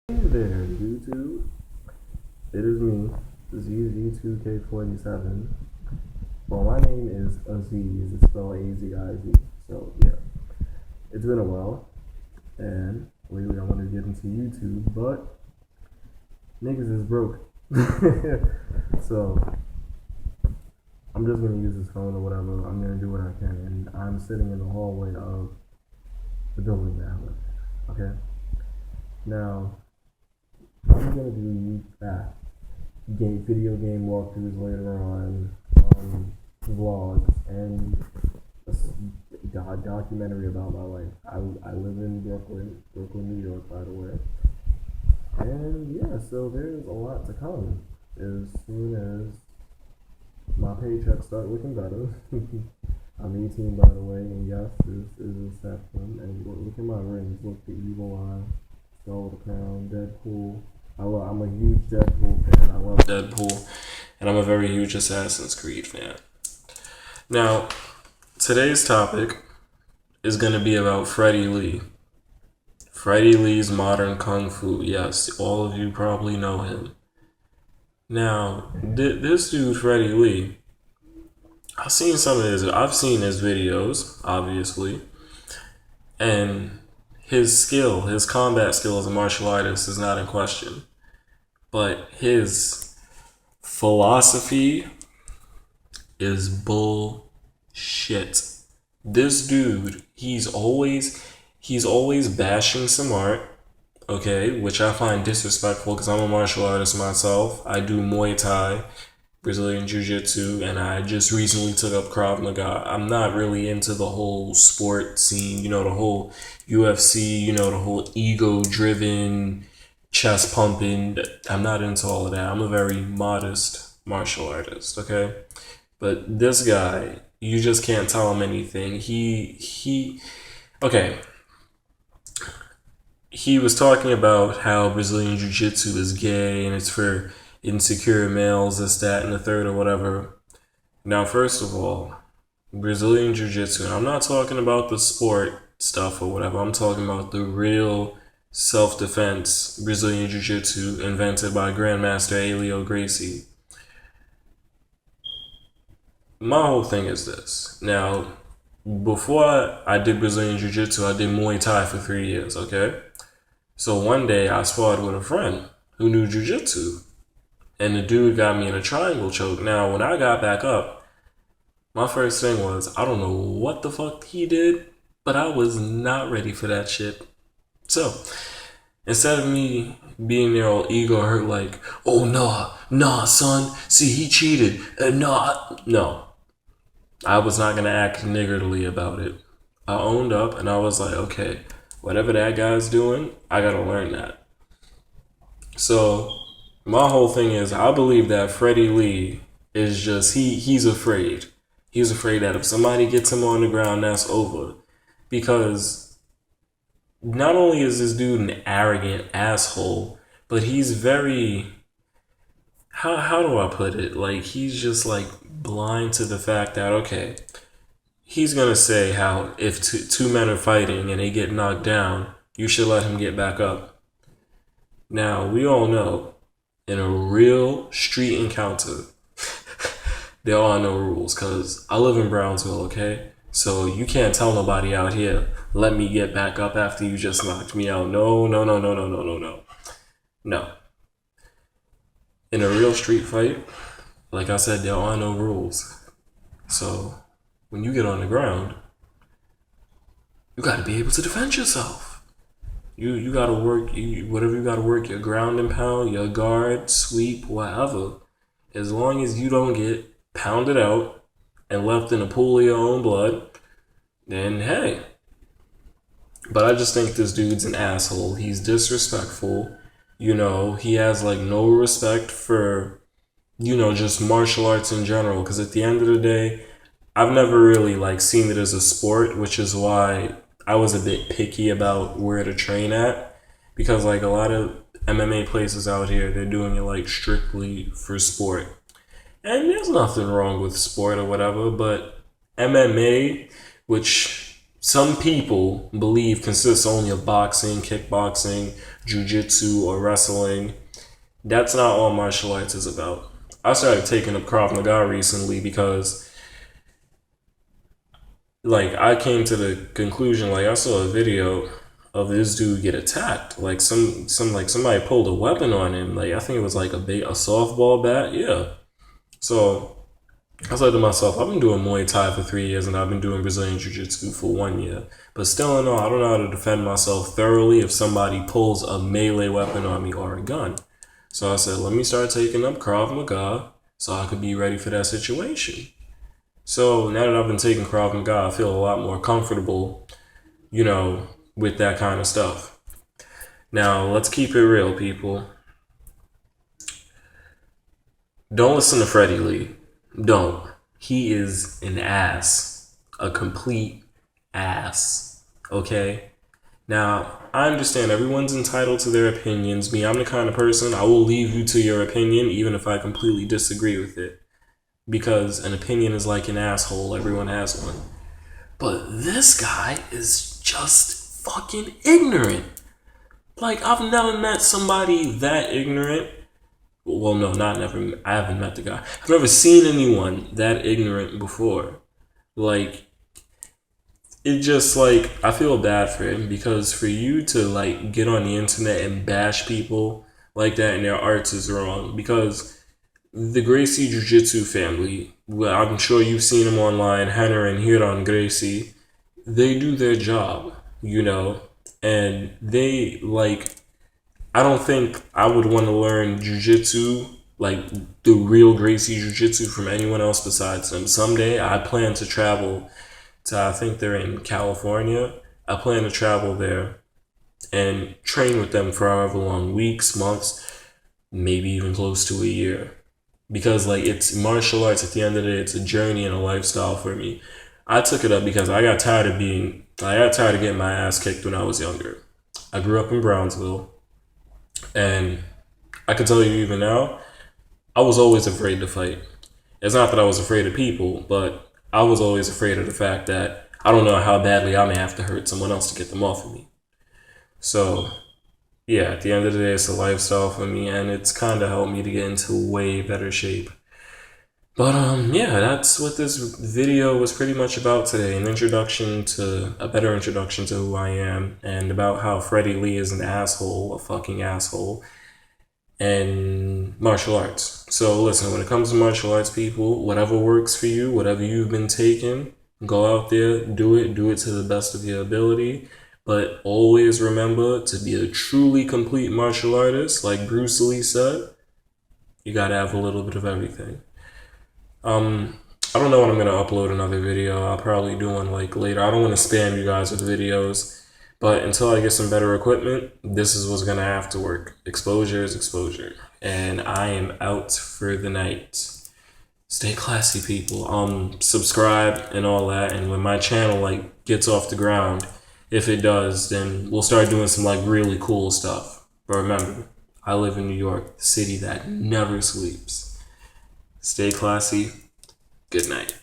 Hey there, YouTube. It is me, ZZ2K47. Well, my name is Aziz. It's spelled A-Z-I-Z. So, yeah. It's been a while, and lately I wanted to get into YouTube, but niggas is broke. So, I'm just gonna use this phone or whatever. I'm gonna do what I can, and I'm sitting in the hallway of the building that I live in. Okay? Now, I'm gonna do video game walkthroughs later on, vlogs, and a documentary about my life. I live in Brooklyn, New York, by the way. And yeah, so there's a lot to come as soon as my paychecks start looking better. I'm 18, by the way, and yes, this is a Septum. And look at my rings. Look, the evil eye, skull with the crown, Deadpool. I'm a huge Deadpool fan. I love Deadpool, and I'm a very huge Assassin's Creed fan. Now, today's topic is going to be about Freddie Lee. Freddie Lee's Modern Kung Fu. Yes, all of you probably know him. Now, this dude, Freddie Lee, I've seen his videos, obviously, and his combat skill as a martial artist is not in question. But his philosophy is bullshit. This dude, he's always bashing some art, okay, which I find disrespectful because I'm a martial artist myself. I do Muay Thai, Brazilian Jiu Jitsu, and I just recently took up Krav Maga. I'm not really into the whole sport scene, the whole UFC, the whole ego driven, chest pumping. I'm not into all of that. I'm a very modest martial artist, okay? But this guy, you just can't tell him anything. Okay. He was talking about how Brazilian Jiu Jitsu is gay and it's for insecure males, this, that, and the third, or whatever. Now, first of all, Brazilian Jiu Jitsu, and I'm not talking about the sport stuff or whatever, I'm talking about the real self defense Brazilian Jiu Jitsu invented by Grandmaster Helio Gracie. My whole thing is this. Now, before I did Brazilian Jiu Jitsu, I did Muay Thai for 3 years, okay? So one day I sparred with a friend who knew Jiu Jitsu, and the dude got me in a triangle choke. Now, when I got back up, my first thing was, I don't know what the fuck he did, but I was not ready for that shit. So, instead of me being there all ego hurt like, oh nah, son, see he cheated, no. I was not gonna act niggardly about it. I owned up and I was like, okay, whatever that guy's doing, I gotta learn that. So my whole thing is I believe that Freddie Lee is just he's afraid. He's afraid that if somebody gets him on the ground, that's over. Because not only is this dude an arrogant asshole, but he's very how do I put it? Like he's just like blind to the fact that okay, he's gonna say how if two men are fighting and they get knocked down, you should let him get back up. Now we all know in a real street encounter, there are no rules because I live in Brownsville, okay? So you can't tell nobody out here, let me get back up after you just knocked me out. No, no, no, no, no, no, no, no. No. In a real street fight, like I said, there are no rules. So when you get on the ground, you gotta be able to defend yourself. You gotta work, whatever you gotta work, your ground and pound, your guard, sweep, whatever. As long as you don't get pounded out and left in a pool of your own blood, then hey. But I just think this dude's an asshole. He's disrespectful. He has like no respect for, just martial arts in general. Because at the end of the day, I've never really like seen it as a sport, which is why I was a bit picky about where to train at. Because like a lot of MMA places out here, they're doing it like strictly for sport. And there's nothing wrong with sport or whatever, but MMA, which some people believe consists only of boxing, kickboxing, jujitsu or wrestling. That's not all martial arts is about. I started taking up Krav Maga recently because like I came to the conclusion, like I saw a video of this dude get attacked. Like somebody pulled a weapon on him. Like I think it was like a softball bat. Yeah. So I said to myself, I've been doing Muay Thai for 3 years and I've been doing Brazilian Jiu Jitsu for 1 year. But still in all, I don't know how to defend myself thoroughly if somebody pulls a melee weapon on me or a gun. So I said, let me start taking up Krav Maga so I could be ready for that situation. So now that I've been taking Krav Maga, I feel a lot more comfortable, with that kind of stuff. Now, let's keep it real, people. Don't listen to Freddie Lee. Don't. He is an ass. A complete ass. Okay? Now, I understand everyone's entitled to their opinions. Me, I'm the kind of person, I will leave you to your opinion even if I completely disagree with it. Because an opinion is like an asshole. Everyone has one. But this guy is just fucking ignorant. Like, I've never met somebody that ignorant. Well, no, not never. I haven't met the guy. I've never seen anyone that ignorant before. Like, it just, like, I feel bad for him because for you to, like, get on the internet and bash people like that in their arts is wrong. Because the Gracie Jiu-Jitsu family, well, I'm sure you've seen them online, Henner and Hiron Gracie, they do their job, and they, like, I don't think I would want to learn Jiu-Jitsu, like the real Gracie Jiu-Jitsu from anyone else besides them. Someday I plan to travel to, I think they're in California. I plan to travel there and train with them for however long, weeks, months, maybe even close to a year. Because, like, it's martial arts. At the end of the day, it's a journey and a lifestyle for me. I took it up because I got tired of getting my ass kicked when I was younger. I grew up in Brownsville, and I can tell you even now, I was always afraid to fight. It's not that I was afraid of people, but I was always afraid of the fact that I don't know how badly I may have to hurt someone else to get them off of me. So, yeah, at the end of the day, it's a lifestyle for me, and it's kind of helped me to get into way better shape. But, yeah, that's what this video was pretty much about today. A better introduction to who I am, and about how Freddie Lee is an asshole, a fucking asshole, and martial arts. So, listen, when it comes to martial arts, people, whatever works for you, whatever you've been taking, go out there, do it to the best of your ability. But always remember, to be a truly complete martial artist, like Bruce Lee said, you gotta have a little bit of everything. I don't know when I'm gonna upload another video. I'll probably do one like later. I don't want to spam you guys with videos, but until I get some better equipment, this is what's gonna have to work. Exposure is exposure, and I am out for the night. Stay classy, people. Subscribe and all that, and when my channel like gets off the ground, if it does, then we'll start doing some like really cool stuff. But remember, I live in New York, the city that never sleeps. Stay classy. Good night.